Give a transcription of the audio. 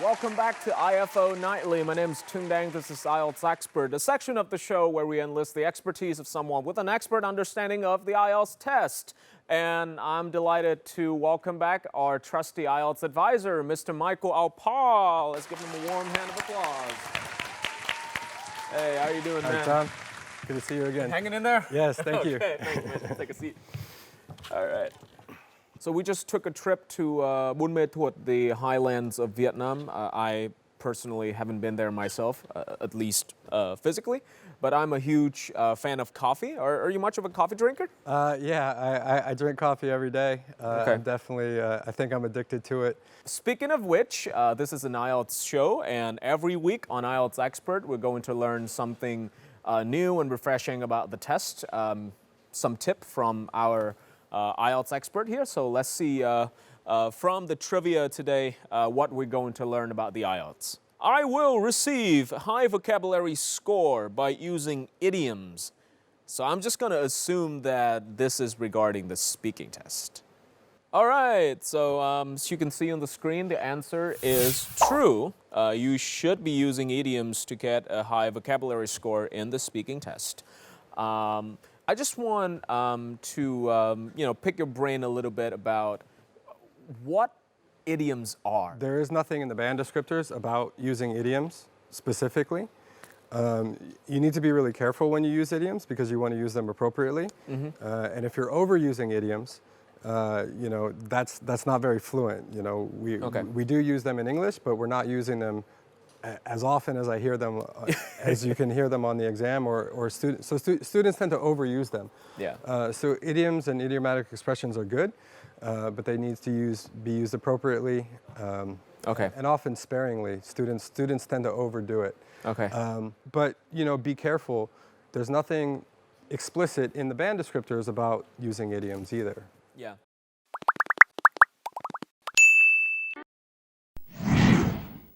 Welcome back to IFO Nightly. My name is Tung Dang. This is IELTS Expert, a section of the show where we enlist the expertise of someone with an expert understanding of the IELTS test. And I'm delighted to welcome back our trusty IELTS advisor, Mr. Michael Alpal. Let's give him a warm hand of applause. Hey, how are you doing, man? Hi, Tom. Good to see you again. Hanging in there? Yes, thank you. Okay, thank you, man. Take a seat. All right. So we just took a trip to Buôn Thuở, the highlands of Vietnam. I personally haven't been there myself, at least physically, but I'm a huge fan of coffee. Are you much of a coffee drinker? Yeah, I drink coffee every day. Okay. I'm definitely, I think I'm addicted to it. Speaking of which, this is an IELTS show, and every week on IELTS Expert, we're going to learn something new and refreshing about the test. Some tip from our IELTS expert here. So let's see from the trivia today what we're going to learn about the IELTS. I will receive high vocabulary score by using idioms. So I'm just going to assume that this is regarding the speaking test. All right, so as you can see on the screen, the answer is true. You should be using idioms to get a high vocabulary score in the speaking test. I just want to pick your brain a little bit about what idioms are. There is nothing in the band descriptors about using idioms specifically. You need to be really careful when you use idioms because you want to use them appropriately. And if you're overusing idioms, that's not very fluent. We do use them in English, but we're not using them as often as I hear them, as you can hear them on the exam, or students. So students tend to overuse them. Yeah. So idioms and idiomatic expressions are good, but they need to be used appropriately. Okay. And often sparingly. Students tend to overdo it. Okay. But be careful. There's nothing explicit in the band descriptors about using idioms either. Yeah.